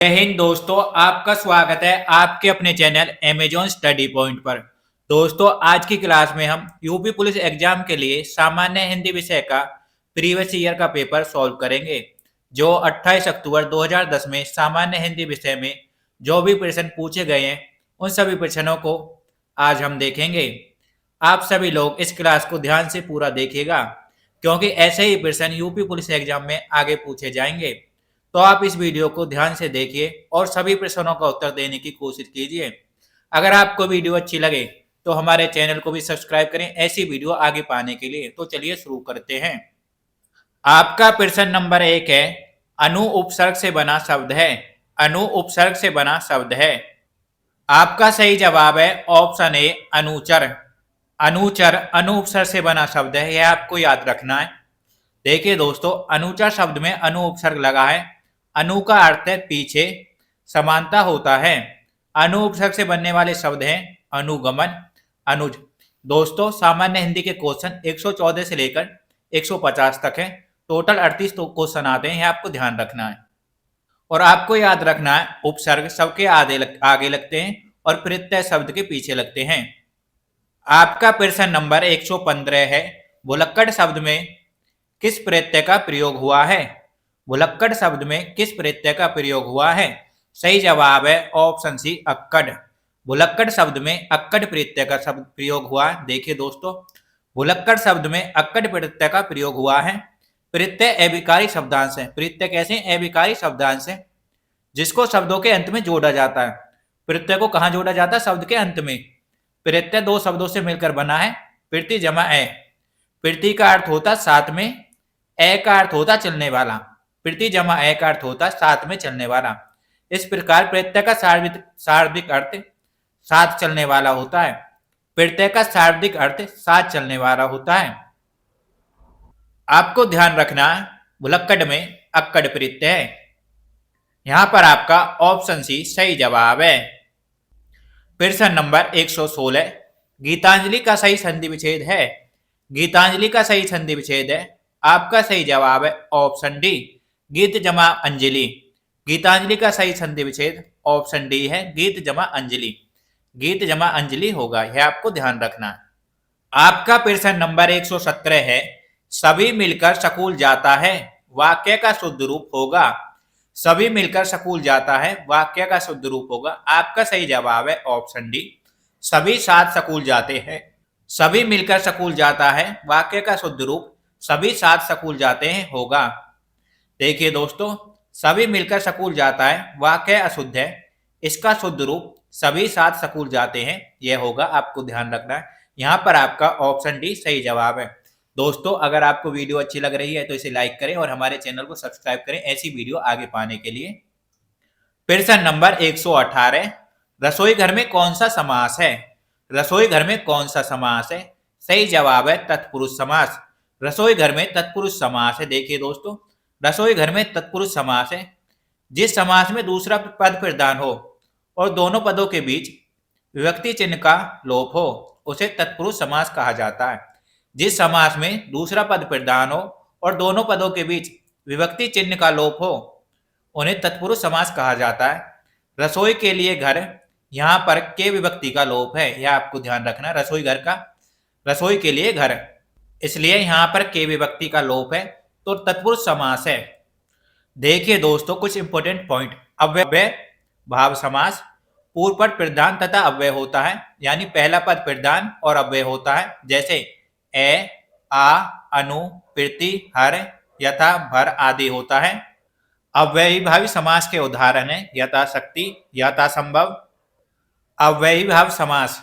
जय हिंद दोस्तों, आपका स्वागत है आपके अपने चैनल अमेजॉन स्टडी पॉइंट पर। दोस्तों, आज की क्लास में हम यूपी पुलिस एग्जाम के लिए सामान्य हिंदी विषय का प्रीवियस ईयर का पेपर सॉल्व करेंगे, जो 28 अक्टूबर 2010 में सामान्य हिंदी विषय में जो भी प्रश्न पूछे गए हैं उन सभी प्रश्नों को आज हम देखेंगे। आप सभी लोग इस क्लास को ध्यान से पूरा देखिएगा, क्योंकि ऐसे ही प्रश्न यूपी पुलिस एग्जाम में आगे पूछे जाएंगे। तो आप इस वीडियो को ध्यान से देखिए और सभी प्रश्नों का उत्तर देने की कोशिश कीजिए। अगर आपको वीडियो अच्छी लगे तो हमारे चैनल को भी सब्सक्राइब करें ऐसी वीडियो आगे पाने के लिए। तो चलिए शुरू करते हैं। आपका प्रश्न नंबर 1 है, अनु उपसर्ग से बना शब्द है। अनु उपसर्ग से बना शब्द है। आपका सही जवाब है ऑप्शन ए, अनुचर। अनुचर अनु उपसर्ग से बना शब्द है, यह आपको याद रखना है। देखिए दोस्तों, अनुचर शब्द में अनु उपसर्ग लगा है। अनु का अर्थ है पीछे, समानता होता है। अनु उपसर्ग से बनने वाले शब्द हैं अनुगमन, अनुज। दोस्तों, सामान्य हिंदी के क्वेश्चन 114 से लेकर 150 तक है। टोटल 38 क्वेश्चन आते हैं, आपको ध्यान रखना है। और आपको याद रखना है, उपसर्ग सबके आगे लगते हैं और प्रत्यय शब्द के पीछे लगते हैं। आपका प्रश्न नंबर 115 है, भुलक्कड़ शब्द में किस प्रत्यय का प्रयोग हुआ है। भुलक्कड़ शब्द में किस प्रत्यय का प्रयोग हुआ है। सही जवाब है ऑप्शन सी, अक्कड़। भुलक्कड़ शब्द में अक्कड़ प्रत्यय का शब्द प्रयोग हुआ है। देखिए दोस्तों, भुलक्कड़ शब्द में अक्कड़ प्रत्यय का प्रयोग हुआ है। प्रत्यय अविकारी शब्दांश है। प्रत्यय कैसे? अविकारी शब्दांश है, जिसको शब्दों के अंत में जोड़ा जाता है। प्रत्यय को कहाँ जोड़ा जाता है? शब्द के अंत में। प्रत्यय दो शब्दों से मिलकर बना है, प्रति जमा ए। प्रति का अर्थ होता साथ में, ए का अर्थ होता चलने वाला। प्रति जमा ए का अर्थ होता साथ में चलने वाला। इस प्रकार प्रत्यय का शाब्दिक अर्थ साथ चलने वाला होता है। प्रत्यय का शाब्दिक अर्थ साथ चलने वाला होता है। आपको ध्यान रखना है, भुलक्कड़ में अक्कड़ प्रत्यय है। यहां पर आपका ऑप्शन सी सही जवाब है। प्रश्न नंबर 116, गीतांजलि का सही संधि विच्छेद है। गीतांजलि का सही संधि विच्छेद है। आपका सही जवाब है ऑप्शन डी, गीत जमा अंजलि। गीतांजलि का सही संधि विच्छेद ऑप्शन डी है, गीत जमा अंजलि। गीत जमा अंजलि होगा, यह आपको ध्यान रखना है। आपका प्रश्न नंबर 117 है, सभी मिलकर स्कूल जाता है, वाक्य का शुद्ध रूप होगा। सभी मिलकर स्कूल जाता है, वाक्य का शुद्ध रूप होगा। आपका सही जवाब है ऑप्शन डी, सभी साथ स्कूल जाते हैं। सभी मिलकर स्कूल जाता है, वाक्य का शुद्ध रूप सभी साथ स्कूल जाते हैं होगा। देखिए दोस्तों, सभी मिलकर स्कूल जाता है वाक्य अशुद्ध है, इसका शुद्ध रूप सभी साथ स्कूल जाते हैं यह होगा। आपको ध्यान रखना है। यहाँ पर आपका ऑप्शन डी सही जवाब है। दोस्तों, अगर आपको वीडियो अच्छी लग रही है तो इसे लाइक करें और हमारे चैनल को सब्सक्राइब करें ऐसी वीडियो आगे पाने के लिए। प्रश्न नंबर 118, रसोई घर में कौन सा समास है। रसोई घर में कौन सा समास है। सही जवाब है तत्पुरुष समास। रसोई घर में तत्पुरुष समास है। देखिए दोस्तों, रसोई घर में तत्पुरुष समास है जिस समास में दूसरा पद प्रधान हो और दोनों पदों के बीच विभक्ति चिन्ह का लोप हो, उसे तत्पुरुष समास कहा जाता है। जिस समास में दूसरा पद प्रधान हो और दोनों पदों के बीच विभक्ति चिन्ह का लोप हो, उन्हें तत्पुरुष समास कहा जाता है। रसोई के लिए घर, यहाँ पर के विभक्ति का लोप है, यह आपको ध्यान रखना। रसोई घर का, रसोई के लिए घर, इसलिए यहाँ पर के विभक्ति का लोप है, तो तत्पुरुष समास है। देखिए दोस्तों, कुछ इंपॉर्टेंट पॉइंट। अव्यय भाव समास, पूर्व पद प्रधान तथा अव्यय होता है, यानी पहला पद प्रधान और अव्यय होता है। जैसे ए, आ, अनु, प्रति, हर, यथा, भर आदि होता है। अव्ययीभावी समास के उदाहरण है यथाशक्ति, यथासंभव। अव्ययीभाव समास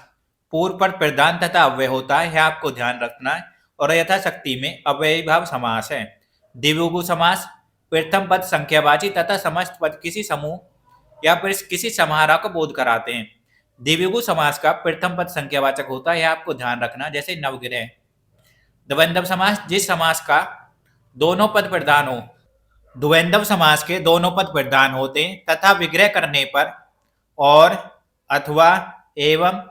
पूर्व पद प्रधान तथा अव्यय होता है, यह आपको ध्यान रखना है। और यथाशक्ति में अव्ययीभाव समास है। द्विगु समास, प्रथम पद संख्यावाची तथा समस्त पद किसी समूह या फिर किसी समाहार को बोध कराते हैं। द्विगु समास का प्रथम पद संख्यावाचक होता है, यह आपको ध्यान रखना। जैसे नवग्रह। द्वंद्व समास, जिस समास का दोनों पद प्रधान हो। द्वंद्व समास के दोनों पद प्रधान होते हैं तथा विग्रह करने पर और, अथवा, एवं,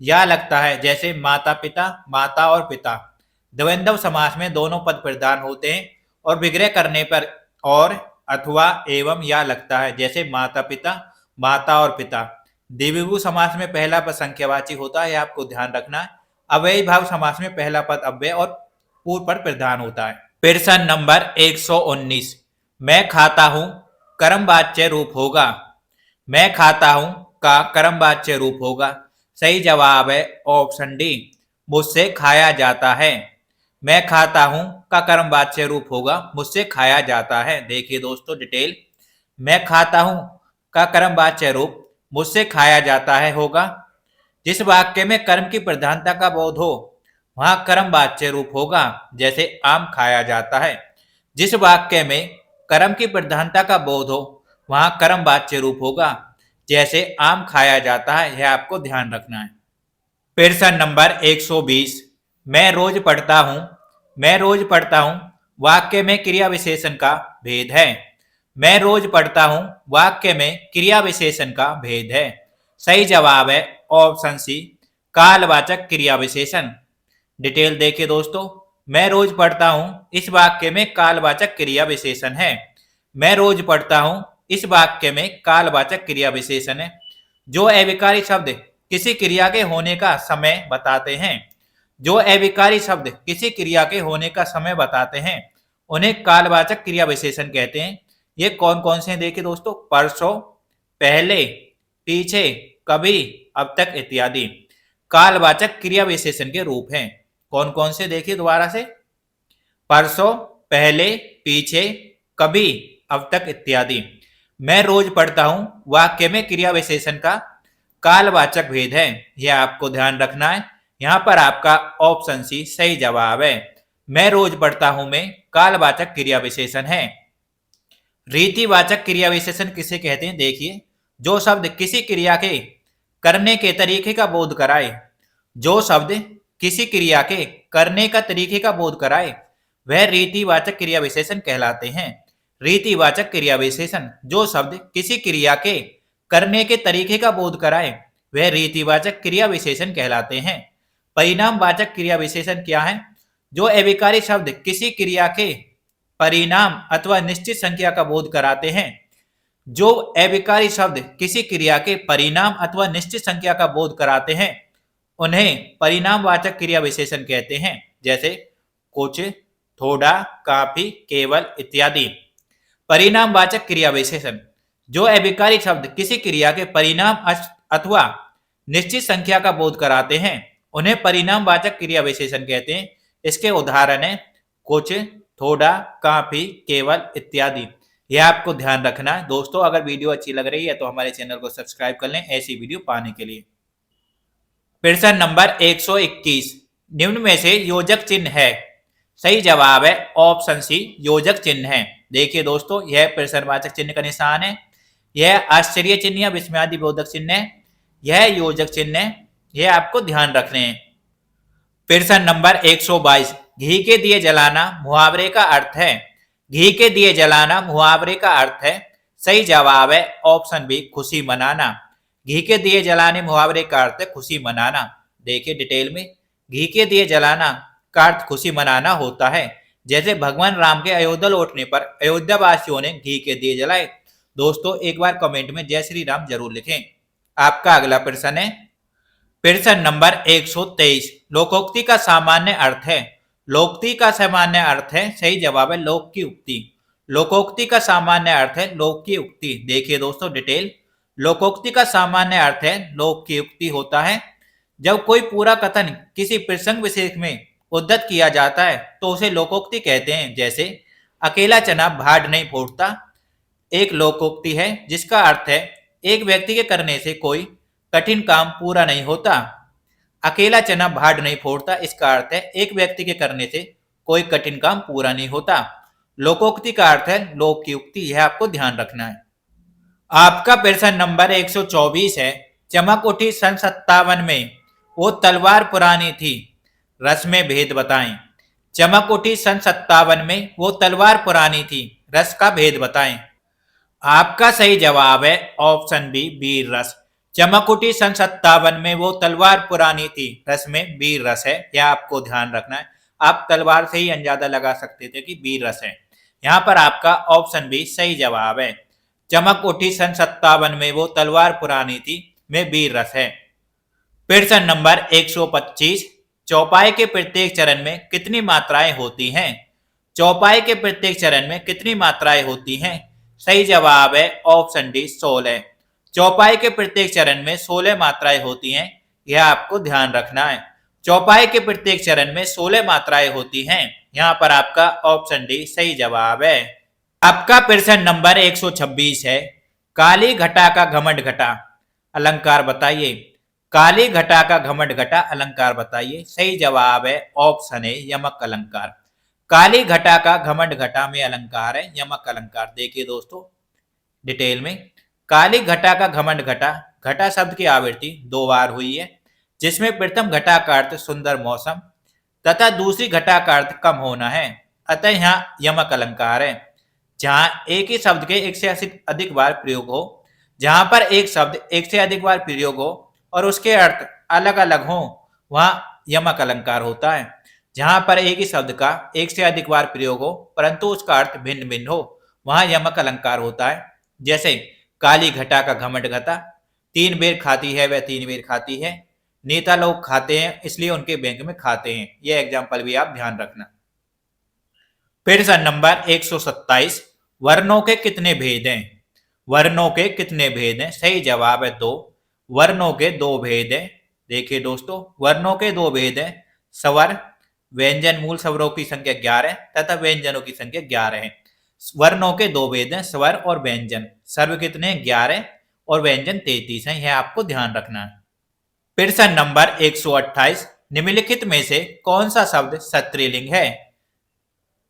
या लगता है। जैसे माता पिता, माता और पिता। द्वंद्व समास में दोनों पद प्रधान होते हैं और विग्रह करने पर और, अथवा एवं या लगता है, जैसे माता पिता, माता और पिता। द्विगु समास में पहला पद संख्यावाची होता है, आपको ध्यान रखना है। अव्ययी भाव समास में पहला पद अव्यय और पूर्व पद प्रधान होता है। प्रश्न नंबर 119, मैं खाता हूं कर्मवाच्य रूप होगा। मैं खाता हूं का कर्मवाच्य रूप होगा। सही जवाब है ऑप्शन डी, मुझसे खाया जाता है। मैं खाता हूं का कर्मवाच्य रूप होगा, मुझसे खाया जाता है। देखिए दोस्तों डिटेल, मैं खाता हूं का कर्मवाच्य रूप मुझसे खाया जाता है होगा। जिस वाक्य में कर्म की प्रधानता का बोध हो वहां कर्मवाच्य रूप होगा, जैसे आम खाया जाता है। जिस वाक्य में कर्म की प्रधानता का बोध हो वहां कर्मवाच्य रूप होगा, जैसे आम खाया जाता है। यह आपको ध्यान रखना है। प्रश्न नंबर 120, मैं रोज पढ़ता हूं। मैं रोज पढ़ता हूं वाक्य में क्रिया विशेषण का भेद है। मैं रोज पढ़ता हूं वाक्य में क्रिया विशेषण का भेद है। सही जवाब है ऑप्शन सी, कालवाचक क्रिया विशेषण। डिटेल देखिए दोस्तों, मैं रोज पढ़ता हूं इस वाक्य में कालवाचक क्रिया विशेषण है। मैं रोज पढ़ता हूं इस वाक्य में कालवाचक क्रिया विशेषण है। जो अविकारी शब्द किसी क्रिया के होने का समय बताते हैं, जो अविकारी शब्द किसी क्रिया के होने का समय बताते हैं, उन्हें कालवाचक क्रिया विशेषण कहते हैं। ये कौन कौन से हैं देखिए दोस्तों, परसों, पहले, पीछे, कभी, अब तक इत्यादि कालवाचक क्रिया विशेषण के रूप हैं। कौन कौन से देखिए दोबारा से, परसों, पहले, पीछे, कभी, अब तक इत्यादि। मैं रोज पढ़ता हूं वाक्य में क्रिया विशेषण का कालवाचक भेद है, यह आपको ध्यान रखना है। यहां पर आपका ऑप्शन सी सही जवाब है। मैं रोज पढ़ता हूं में कालवाचक क्रिया विशेषण है। रीतिवाचक क्रिया विशेषण किसे कहते हैं देखिए, जो शब्द किसी क्रिया के करने के तरीके का बोध कराए, जो शब्द किसी क्रिया के करने का तरीके का बोध कराए वह रीतिवाचक क्रिया विशेषण कहलाते हैं। रीतिवाचक क्रिया विशेषण, जो शब्द किसी क्रिया के करने के तरीके का बोध कराए वह रीतिवाचक क्रिया विशेषण कहलाते हैं। परिणामवाचक क्रिया विशेषण क्या है, जो अविकारी शब्द किसी क्रिया के परिणाम अथवा निश्चित संख्या का बोध कराते हैं। जो अविकारी शब्द किसी क्रिया के परिणाम अथवा निश्चित संख्या का बोध कराते हैं उन्हें परिणामवाचक क्रिया विशेषण कहते हैं, जैसे कुछ, थोड़ा, काफी, केवल इत्यादि। परिणामवाचक क्रिया विशेषण, जो अविकारी शब्द किसी क्रिया के परिणाम अथवा निश्चित संख्या का बोध कराते हैं उन्हें परिणामवाचक क्रिया विशेषण कहते हैं। इसके उदाहरण है कुछ, थोड़ा, काफी, केवल इत्यादि। यह आपको ध्यान रखना है। दोस्तों अगर वीडियो अच्छी लग रही है तो हमारे चैनल को सब्सक्राइब कर लें ऐसी वीडियो पाने के लिए। प्रश्न नंबर 121, निम्न में से योजक चिन्ह है। सही जवाब है ऑप्शन सी, योजक चिन्ह है। देखिए दोस्तों, यह प्रश्नवाचक चिन्ह का निशान है, यह आश्चर्य चिन्ह या विस्मयादि बोधक चिन्ह है, यह योजक चिन्ह है। यह आपको ध्यान रखने हैं। प्रश्न नंबर 122, घी के दिए जलाना मुहावरे का अर्थ है। घी के दिए जलाना मुहावरे का अर्थ है। सही जवाब है ऑप्शन बी, खुशी मनाना। घी के दिए जलाने मुहावरे का अर्थ है खुशी मनाना। देखिए डिटेल में, घी के दिए जलाना का अर्थ खुशी मनाना होता है। जैसे भगवान राम के अयोध्या लौटने पर अयोध्या वासियों ने घी के दिए जलाए। दोस्तों एक बार कमेंट में जय श्री राम जरूर लिखें। आपका अगला प्रश्न है प्रश्न नंबर 123, लोकोक्ति का सामान्य अर्थ है। लोकोक्ति का सामान्य अर्थ है, सही जवाब है लोक की उक्ति। लोकोक्ति का सामान्य अर्थ है लोक की उक्ति। देखिए दोस्तों डिटेल, लोकोक्ति का सामान्य अर्थ है लोक की उक्ति होता है। जब कोई पूरा कथन किसी प्रसंग विशेष में उद्धत किया जाता है तो उसे लोकोक्ति कहते हैं। जैसे अकेला चना भाड़ नहीं फोड़ता एक लोकोक्ति है, जिसका अर्थ है एक व्यक्ति के करने से कोई कठिन काम पूरा नहीं होता। अकेला चना भाड़ नहीं फोड़ता, इसका अर्थ है एक व्यक्ति के करने से कोई कठिन काम पूरा नहीं होता। लोकोक्ति का अर्थ है लोक की उक्ति, यह आपको ध्यान रखना है। आपका प्रश्न नंबर 124 है, चमक उठी सन 57 में वो तलवार पुरानी थी, रस में भेद बताएं। चमक उठी सन 57 में वो तलवार पुरानी थी, रस का भेद बताएं। आपका सही जवाब है ऑप्शन बी, वीर रस। चमक उठी सन 57 में वो तलवार पुरानी थी, रस में वीर रस है, यह आपको ध्यान रखना है। आप तलवार से ही अंदाजा लगा सकते थे कि वीर रस है। यहाँ पर आपका ऑप्शन बी सही जवाब है। चमक उठी सन 57 में वो तलवार पुरानी थी में वीर रस है। प्रश्न नंबर 125, चौपाई के प्रत्येक चरण में कितनी मात्राएं होती हैं? चौपाई के प्रत्येक चरण में कितनी मात्राएं होती हैं? सही जवाब है ऑप्शन डी 16। चौपाई के प्रत्येक चरण में 16 मात्राएं होती हैं, यह आपको ध्यान रखना है। चौपाई के प्रत्येक चरण में 16 मात्राएं होती हैं, यहाँ पर आपका ऑप्शन डी सही जवाब है। आपका प्रश्न नंबर 126 है, काली घटा का घमंड घटा अलंकार बताइए। काली घटा का घमंड घटा अलंकार बताइए। सही जवाब है ऑप्शन ए यमक अलंकार। काली घटा का घमंड घटा में अलंकार है यमक अलंकार। देखिए दोस्तों डिटेल में, काली घटा का घमंड घटा, घटा शब्द की आवृत्ति 2 बार हुई है, जिसमें प्रथम घटा का अर्थ सुंदर मौसम तथा दूसरी घटा का अर्थ कम होना है, अतः यहाँ यमक अलंकार है। जहां एक ही शब्द के एक से अधिक बार प्रयोग हो, जहां पर एक शब्द एक से अधिक बार प्रयोग हो और उसके अर्थ अलग अलग हो, वहां यमक अलंकार होता है। जहां पर एक ही शब्द का एक से अधिक बार प्रयोग हो परंतु उसका अर्थ भिन्न भिन्न हो, वहां यमक अलंकार होता है। जैसे काली घटा का घमंड घटा, 3 बेर खाती है वह 3 बेर खाती है, नेता लोग खाते हैं इसलिए उनके बैंक में खाते हैं। यह एग्जाम्पल भी आप ध्यान रखना। प्रश्न नंबर 127, वर्णों के कितने भेद हैं? वर्णों के कितने भेद हैं? सही जवाब है 2। वर्णों के 2 भेद हैं। देखिए दोस्तों वर्णों के 2 भेद हैं, स्वर, व्यंजन मूल स्वरों की संख्या 11 तथा व्यंजनों की संख्या 11 है। वर्णों के 2 भेद हैं, स्वर और व्यंजन। स्वर कितने? 11 और व्यंजन 33 हैं, यह आपको ध्यान रखना है। प्रश्न नंबर 128, निम्नलिखित में से कौन सा शब्द स्त्रीलिंग है?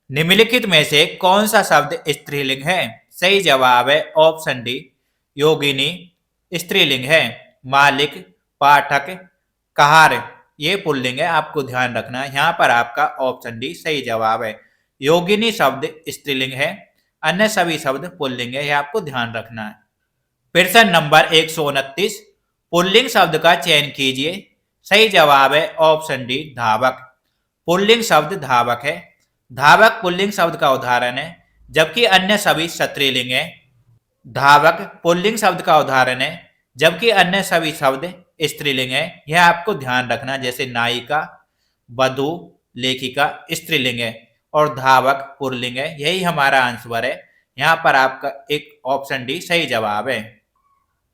निम्नलिखित में से कौन सा शब्द स्त्रीलिंग है? सही जवाब है ऑप्शन डी योगिनी स्त्रीलिंग है। मालिक, पाठक, कहार ये पुल्लिंग है, आपको ध्यान रखना है। यहाँ पर आपका ऑप्शन डी सही जवाब है। योगिनी शब्द स्त्रीलिंग है, अन्य सभी शब्द पुल्लिंग है, यह आपको ध्यान रखना है। प्रश्न नंबर 129, पुल्लिंग शब्द का चयन कीजिए। सही जवाब है ऑप्शन डी धावक। पुल्लिंग शब्द धावक है। धावक पुल्लिंग शब्द का उदाहरण है, जबकि अन्य सभी स्त्रीलिंग है। धावक पुल्लिंग शब्द का उदाहरण है, जबकि अन्य सभी शब्द स्त्रीलिंग है, यह आपको ध्यान रखना। जैसे नायिका, वधु, लेखिका स्त्रीलिंग है और धावक पुल्लिंग है। यही हमारा आंसर है। यहाँ पर आपका एक ऑप्शन डी सही जवाब है।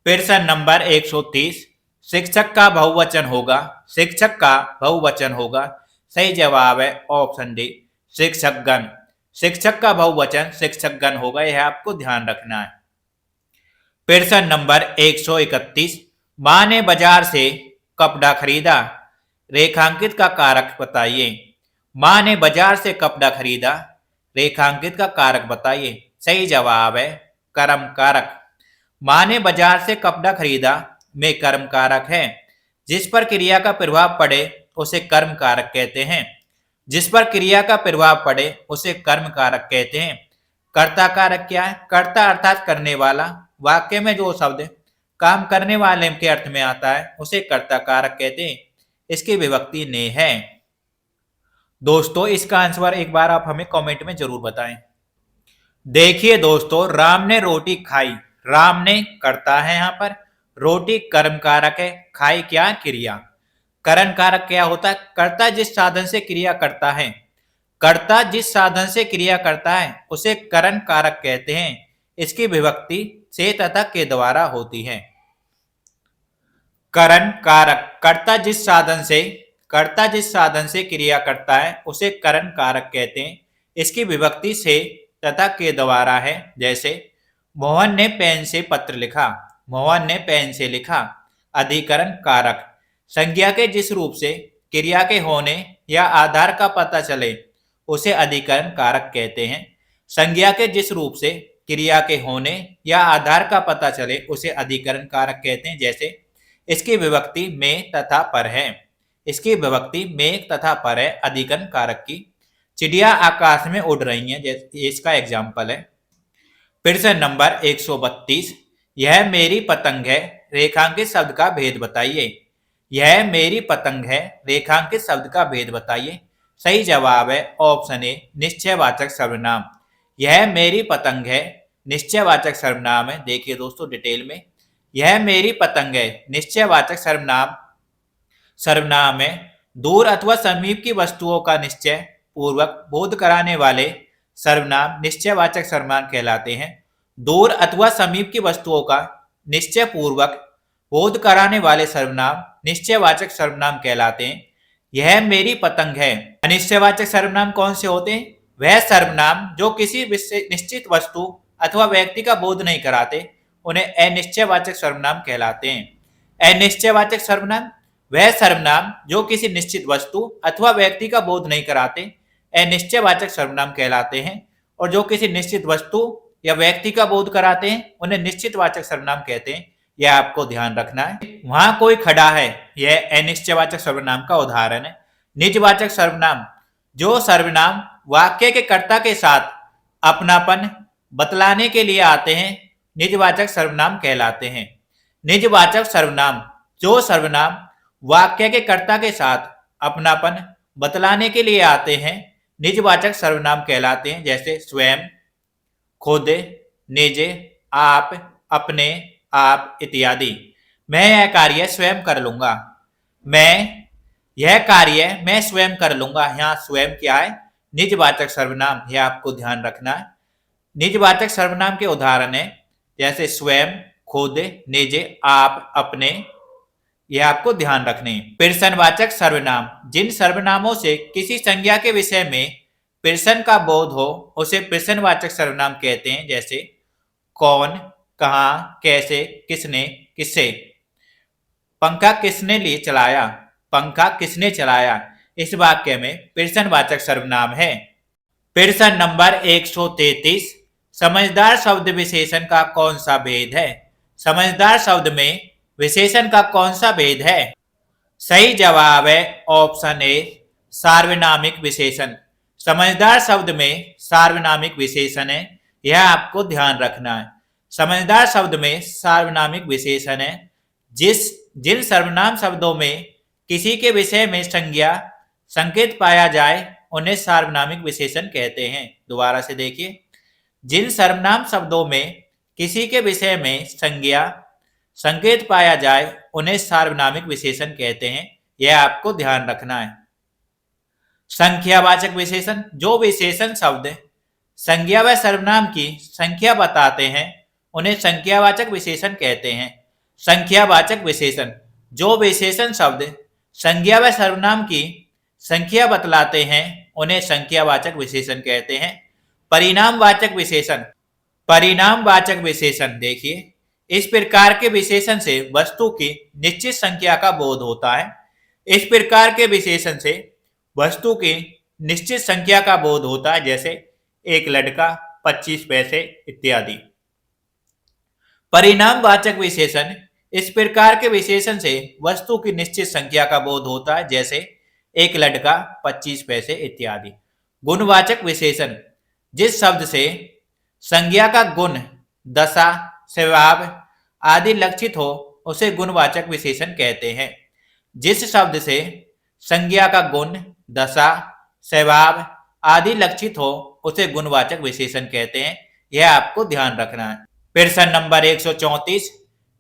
प्रश्न नंबर 130, शिक्षक का बहुवचन होगा। शिक्षक का बहुवचन होगा। सही जवाब है ऑप्शन डी शिक्षकगण। शिक्षक का बहुवचन शिक्षकगण होगा, यह आपको ध्यान रखना है। प्रश्न नंबर 131, मां ने बाजार से कपड़ा खरीदा, रेखांकित का कारक बताइए। मां ने बाजार से कपड़ा खरीदा, रेखांकित का कारक बताइए। सही जवाब है कर्म कारक। मां ने बाजार से कपड़ा खरीदा में कर्म कारक है। जिस पर क्रिया का प्रभाव पड़े उसे कर्म कारक कहते हैं। जिस पर क्रिया का प्रभाव पड़े उसे कर्म कारक कहते हैं। कर्ता कारक क्या है? कर्ता अर्थात करने वाला। वाक्य में जो शब्द काम करने वाले के अर्थ में आता है उसे कर्ता कारक कहते हैं। इसकी विभक्ति ने है। दोस्तों इसका आंसर एक बार आप हमें कमेंट में जरूर बताएं। देखिए दोस्तों, राम ने रोटी खाई। राम ने कर्ता है, यहाँ पर रोटी कर्म कारक है, खाई क्या? क्रिया। करण कारक क्या होता है? कर्ता जिस साधन से क्रिया करता है, कर्ता जिस साधन से क्रिया करता है उसे करण कारक कहते हैं। इसकी विभक्ति से तथा के द्वारा होती है। करण कारक, कर्ता जिस साधन से क्रिया करता है उसे करण कारक कहते हैं। इसकी विभक्ति से तथा के द्वारा है। जैसे मोहन ने पेन से पत्र लिखा। मोहन ने पेन से लिखा। अधिकरण कारक, संज्ञा के जिस रूप से क्रिया के होने या आधार का पता चले उसे अधिकरण कारक कहते हैं। संज्ञा के जिस रूप से क्रिया के होने या आधार का पता चले उसे अधिकरण कारक कहते हैं। जैसे इसकी विभक्ति में तथा पर है। इसकी विभक्ति में तथा पर है, अधिकरण कारक की। चिड़िया आकाश में उड़ रही हैं, जैसे इसका एग्जाम्पल है। प्रश्न नंबर 132, यह मेरी पतंग है, रेखांकित शब्द का भेद बताइए। यह मेरी पतंग है, रेखांकित शब्द का भेद बताइए। सही जवाब है ऑप्शन ए निश्चयवाचक सर्वनाम। यह मेरी पतंग है निश्चयवाचक सर्वनाम है। देखिए दोस्तों डिटेल में, यह मेरी पतंग है निश्चयवाचक सर्वनाम है। दूर अथवा समीप की वस्तुओं का निश्चय पूर्वक बोध कराने वाले सर्वनाम निश्चयवाचक सर्वनाम कहलाते हैं। दूर अथवा समीप की वस्तुओं का निश्चय पूर्वक बोध कराने वाले सर्वनाम निश्चयवाचक सर्वनाम कहलाते हैं। यह मेरी पतंग है। अनिश्चयवाचक सर्वनाम कौन से होते हैं? वह सर्वनाम जो किसी निश्चित वस्तु अथवा व्यक्ति का बोध नहीं कराते, उन्हें अनिश्चयवाचक सर्वनाम कहलाते हैं। अनिश्चयवाचक सर्वनाम वह सर्वनाम जो किसी निश्चित वस्तु अथवा व्यक्ति का बोध नहीं कराते, अनिश्चयवाचक सर्वनाम कहलाते हैं। और जो किसी निश्चित वस्तु या व्यक्ति का बोध कराते हैं, उन्हें निश्चितवाचक सर्वनाम कहते हैं। यह आपको ध्यान रखना है। वहां कोई खड़ा है, यह अनिश्चयवाचक सर्वनाम का उदाहरण है। निजवाचक सर्वनाम जो सर्वनाम वाक्य के कर्ता के साथ अपनापन बतलाने के लिए आते हैं, निजवाचक सर्वनाम कहलाते हैं। निजवाचक सर्वनाम जो सर्वनाम वाक्य के कर्ता के साथ अपनापन बतलाने के लिए आते हैं, निजवाचक सर्वनाम कहलाते हैं। जैसे स्वयं, खुद, निज, आप, अपने, आप इत्यादि। मैं यह कार्य स्वयं कर लूंगा। यह कार्य मैं स्वयं कर लूंगा। यहाँ स्वयं क्या है? निजवाचक सर्वनाम। यह आपको ध्यान रखना है। निजवाचक सर्वनाम के उदाहरण है जैसे स्वयं, खुद, निज, आप, अपने। यह आपको ध्यान रखने। प्रश्नवाचक सर्वनाम जिन सर्वनामों से किसी संज्ञा के विषय में प्रश्न का बोध हो, उसे प्रश्नवाचक सर्वनाम कहते हैं। जैसे कौन, कहाँ, कैसे, किसने, किससे। पंखा किसने लिए चलाया? पंखा किसने चलाया? इस वाक्य में प्रश्नवाचक सर्वनाम है। प्रश्न नंबर 133, समझदार शब्द विशेषण का कौन सा भेद है? समझदार शब्द में विशेषण का कौन सा भेद है? सही जवाब है ऑप्शन ए, सार्वनामिक विशेषण। समझदार शब्द में सार्वनामिक विशेषण है। यह आपको ध्यान रखना है। समझदार शब्द में सार्वनामिक विशेषण है। जिन सर्वनाम शब्दों में किसी के विषय में संज्ञा संकेत पाया जाए, उन्हें सार्वनामिक विशेषण कहते हैं। दोबारा से देखिए, जिन सर्वनाम शब्दों में किसी के विषय में संज्ञा संकेत पाया जाए, उन्हें सार्वनामिक विशेषण कहते हैं। यह आपको ध्यान रखना है। संख्यावाचक विशेषण जो विशेषण शब्द संज्ञा व सर्वनाम की संख्या बताते हैं, उन्हें संख्यावाचक विशेषण कहते हैं। संख्यावाचक विशेषण जो विशेषण शब्द संज्ञा व सर्वनाम की संख्या बतलाते हैं, उन्हें संख्यावाचक विशेषण कहते हैं। परिणामवाचक विशेषण परिणामवाचक विशेषण देखिए, इस प्रकार के विशेषण से वस्तु की निश्चित संख्या का बोध होता है। इस प्रकार के विशेषण से वस्तु की निश्चित संख्या का बोध होता है। जैसे एक लड़का, 25 पैसे इत्यादि। परिणामवाचक विशेषण इस प्रकार के विशेषण से वस्तु की निश्चित संख्या का बोध होता है। जैसे एक लड़का, 25 पैसे इत्यादि। गुणवाचक विशेषण जिस शब्द से संज्ञा का गुण, दशा, स्वभाव आदि लक्षित हो, उसे गुणवाचक विशेषण कहते हैं। जिस शब्द से संज्ञा का गुण, दशा, स्वभाव आदि लक्षित हो, उसे गुणवाचक विशेषण कहते हैं। यह आपको ध्यान रखना है। प्रश्न नंबर 134,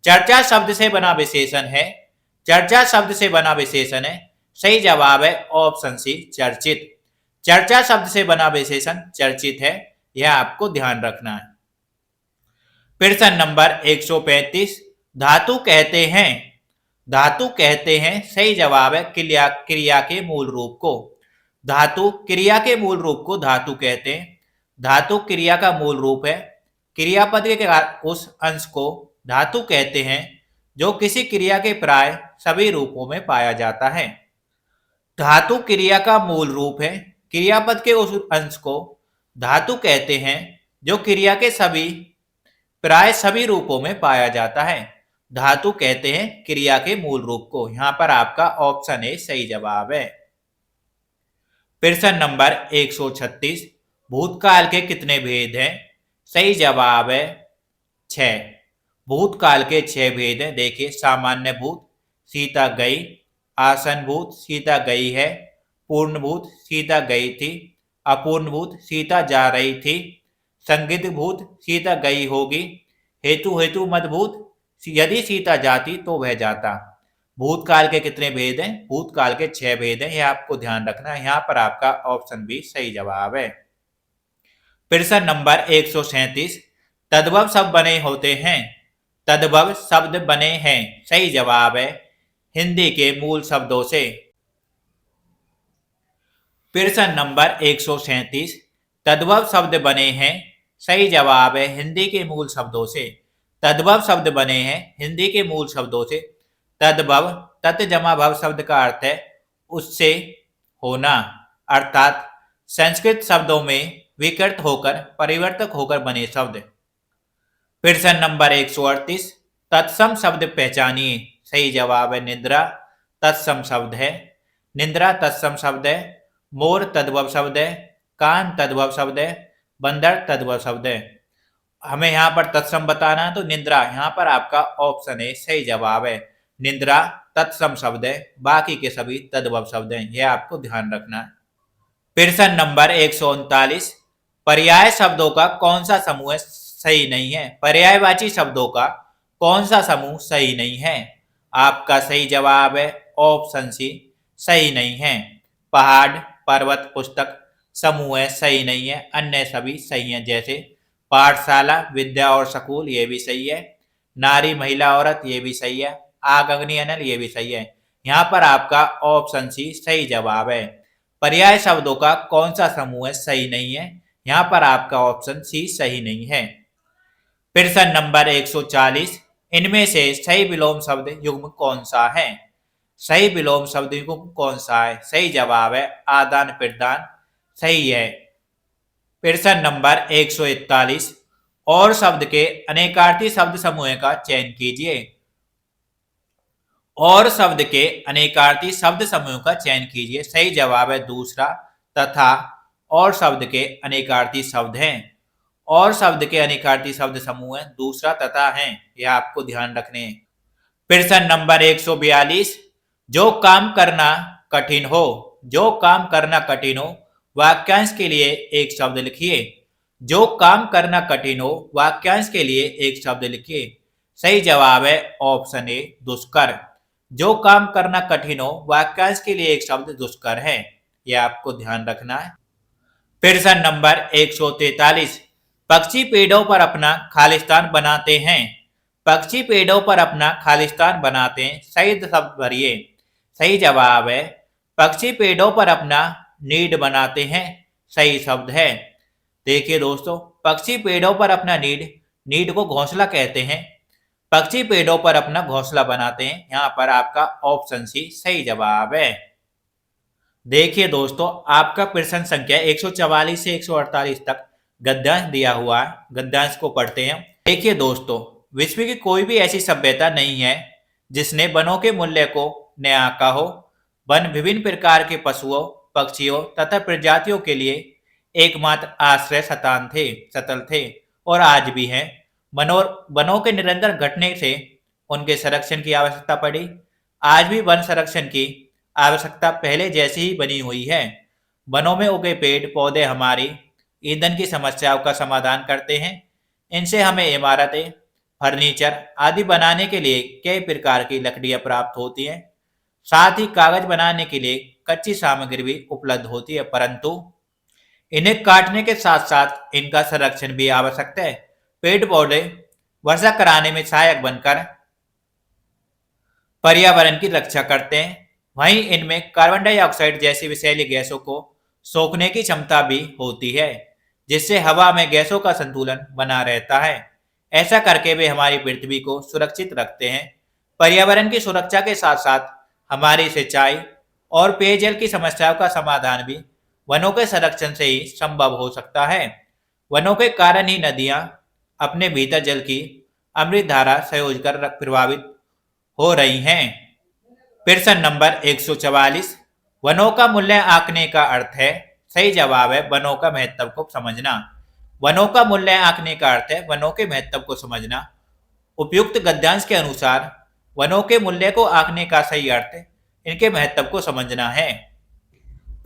चर्चा शब्द से बना विशेषण है। चर्चा शब्द से बना विशेषण है। सही जवाब है ऑप्शन सी, चर्चित। चर्चा शब्द से बना विशेषण चर्चित है। यह आपको ध्यान रखना है। प्रश्न नंबर 135, धातु कहते हैं। धातु कहते हैं। सही जवाब है क्रिया के मूल रूप को। धातु क्रिया के मूल रूप को धातु कहते हैं। धातु क्रिया का मूल रूप है। क्रियापद के उस अंश को धातु कहते हैं जो किसी क्रिया के प्राय सभी रूपों में पाया जाता है। धातु क्रिया का मूल रूप है। क्रियापद के उस अंश को धातु कहते हैं जो क्रिया के प्राय सभी रूपों में पाया जाता है। धातु कहते हैं क्रिया के मूल रूप को। यहां पर आपका ऑप्शन ए सही जवाब है। प्रश्न नंबर 136, भूतकाल के कितने भेद हैं? सही जवाब है 6। भूतकाल के 6 भेद हैं। देखिए, सामान्य भूत, सीता गई। आसन भूत, सीता गई है। पूर्ण भूत, सीता गई थी। अपूर्ण भूत, सीता जा रही थी। संगित भूत सीता गई होगी, हेतु हेतु मत भूत यदि सीता जाती तो वह जाता। भूतकाल के कितने भेद हैं? भूतकाल के 6 भेद हैं, यह आपको ध्यान रखना है। यहाँ पर आपका ऑप्शन बी सही जवाब है। प्रश्न नंबर 137, तद्भव शब्द बने होते हैं। तद्भव शब्द बने हैं, सही जवाब है हिंदी के मूल शब्दों से। प्रश्न नंबर 137, तद्भव शब्द बने हैं, सही जवाब है हिंदी के मूल शब्दों से। तद्भव शब्द बने हैं हिंदी के मूल शब्दों से। तद्भव तत् जमा भव शब्द का अर्थ है उससे होना, अर्थात संस्कृत शब्दों में विकृत होकर परिवर्तक होकर बने शब्द। प्रश्न नंबर 138, तत्सम शब्द पहचानिए, सही जवाब है निद्रा तत्सम शब्द है। निद्रा तत्सम शब्द है। मोर तद्भव शब्द है। कान तद्भव शब्द है। बंदर तद्भव शब्द है। हमें यहाँ पर तत्सम बताना है तो निद्रा यहाँ पर आपका ऑप्शन है, सही जवाब है। निद्रा तत्सम शब्द है, बाकी के सभी तद्भव शब्द हैं, यह आपको ध्यान रखना है। प्रश्न नंबर 139, पर्याय शब्दों का कौन सा समूह सही नहीं है? पर्यायवाची शब्दों का कौन सा समूह सही नहीं है? आपका सही जवाब है ऑप्शन सी, सही नहीं है। पहाड़, पर्वत, पुस्तक समूह है, सही नहीं है। अन्य सभी सही हैं, जैसे पाठशाला, विद्या और स्कूल, ये भी सही है। नारी, महिला, औरत, ये भी सही है। आग, अग्नि, अनल, ये भी सही है। यहाँ पर आपका ऑप्शन सी सही जवाब है। पर्याय शब्दों का कौन सा समूह है सही नहीं है? यहाँ पर आपका ऑप्शन सी सही नहीं है। प्रश्न नंबर 140, इनमें से सही विलोम शब्द युग्म कौन सा है? सही विलोम शब्द युग्म कौन सा है? सही जवाब है आदान प्रदान, सही है। प्रश्न नंबर 141, और शब्द के अनेकार्थी शब्द समूह का चयन कीजिए। और शब्द के अनेकार्थी शब्द समूह का चयन कीजिए, सही जवाब है दूसरा तथा। और शब्द के अनेकार्थी शब्द हैं। और शब्द के अनेकार्थी शब्द समूह हैं दूसरा तथा हैं, यह आपको ध्यान रखने हैं। प्रश्न नंबर 142, जो काम करना कठिन हो, जो काम करना कठिन हो, वाक्यांश के लिए एक शब्द लिखिए। जो काम करना कठिन हो, वाक्यांश के लिए एक शब्द लिखिए। सही जवाब है ऑप्शन ए दुष्कर। जो काम करना कठिन हो, वाक्यांश के लिए एक शब्द दुष्कर है, यह आपको ध्यान रखना है। प्रश्न नंबर 143, पक्षी पेड़ों पर अपना खालिस्तान बनाते हैं। पक्षी पेड़ों पर अपना खालिस्तान बनाते हैं, सही शब्द भरिए। सही जवाब है पक्षी पेड़ों पर अपना नीड बनाते हैं, सही शब्द है। देखिए दोस्तों, पक्षी पेड़ों पर अपना नीड को घोंसला कहते हैं। पक्षी पेड़ों पर अपना घोंसला बनाते हैं, यहाँ पर आपका ऑप्शन सी सही जवाब है। देखिए दोस्तों, आपका प्रश्न संख्या 144 से 148 तक गद्यांश दिया हुआ है, गद्यांश को पढ़ते हैं। देखिए दोस्तों, विश्व की कोई भी ऐसी सभ्यता नहीं है जिसने वनों के मूल्य को न आंका हो। वन विभिन्न प्रकार के पशुओं, पक्षियों तथा प्रजातियों के लिए एकमात्र आश्रय सतल थे और आज भी हैं। वनों के निरंतर घटने से उनके संरक्षण की आवश्यकता पड़ी। आज भी वन संरक्षण की आवश्यकता पहले जैसी ही बनी हुई है। वनों में उगे पेड़ पौधे हमारी ईंधन की समस्याओं का समाधान करते हैं। इनसे हमें इमारतें, फर्नीचर आदि बनाने के लिए कई प्रकार की लकड़ियां प्राप्त होती हैं। साथ ही कागज बनाने के लिए कच्ची सामग्री भी उपलब्ध होती है, परंतु इन्हें काटने के साथ साथ इनका संरक्षण भी आवश्यक है। पेड़ पौधे वर्षा कराने में सहायक बनकर पर्यावरण की रक्षा करते हैं। वहीं इनमें कार्बन डाइऑक्साइड जैसी विषैली गैसों को सोखने की क्षमता भी होती है, जिससे हवा में गैसों का संतुलन बना रहता है। ऐसा करके वे हमारी पृथ्वी को सुरक्षित रखते हैं। पर्यावरण की सुरक्षा के साथ साथ हमारी सिंचाई और पेयजल की समस्याओं का समाधान भी वनों के संरक्षण से ही संभव हो सकता है। वनों के कारण ही नदियां अपने भीतर जल की अमृत धारा संयोज कर प्रभावित हो रही हैं। प्रश्न नंबर 144, वनों का मूल्य आंकने का अर्थ है। सही जवाब है वनों का महत्व को समझना। वनों का मूल्य आंकने का अर्थ है वनों के महत्व को समझना। उपयुक्त गद्यांश के अनुसार वनों के मूल्य को आंकने का सही अर्थ इनके महत्व को समझना है।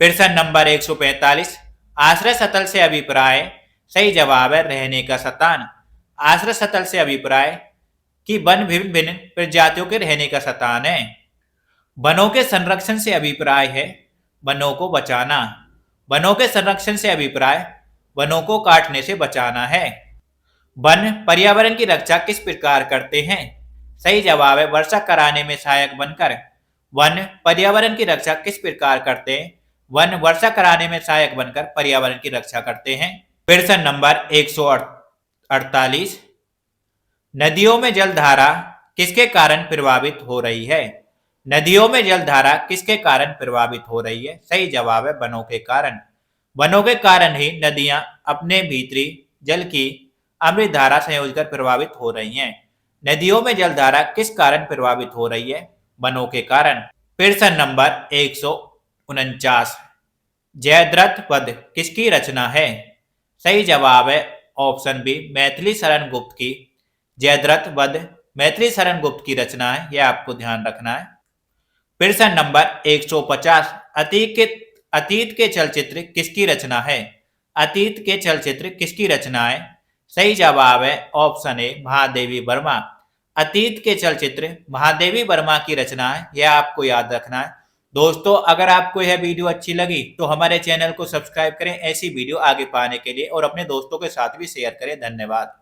प्रश्न नंबर 145, आश्रय स्थल से अभिप्राय सही जवाब है रहने का स्थान। आश्रय स्थल से अभिप्राय कि वन भिन्न भिन्न प्रजातियों के रहने का स्थान है। वनों के संरक्षण से अभिप्राय है वनों को बचाना। वनों के संरक्षण से अभिप्राय वनों को काटने से बचाना है। वन पर्यावरण की रक्षा किस प्रकार करते हैं? सही जवाब है वर्षा कराने में सहायक बनकर। वन पर्यावरण की रक्षा किस प्रकार करते हैं? वन वर्षा कराने में सहायक बनकर पर्यावरण की रक्षा करते हैं। प्रश्न नंबर 148, नदियों में जलधारा किसके कारण प्रभावित हो रही है? नदियों में जलधारा किसके कारण प्रभावित हो रही है? सही जवाब है वनों के कारण। वनों के कारण ही नदियां अपने भीतरी जल की अमृत धारा संयोज कर प्रभावित हो रही हैं। नदियों में जलधारा किस कारण प्रभावित हो रही है? वनों के कारण। प्रश्न नंबर 149, जयद्रथ वध किसकी रचना है? सही जवाब है ऑप्शन बी मैथिली शरण गुप्त की। जयद्रथ वध मैथिली शरण गुप्त की रचना है, यह आपको ध्यान रखना है। प्रश्न नंबर 150, अतीत के चलचित्र किसकी रचना है? अतीत के चलचित्र किसकी रचना है? सही जवाब है ऑप्शन ए महादेवी वर्मा। अतीत के चलचित्र महादेवी वर्मा की रचना है, यह आपको याद रखना है। दोस्तों अगर आपको यह वीडियो अच्छी लगी तो हमारे चैनल को सब्सक्राइब करें ऐसी वीडियो आगे पाने के लिए, और अपने दोस्तों के साथ भी शेयर करें। धन्यवाद।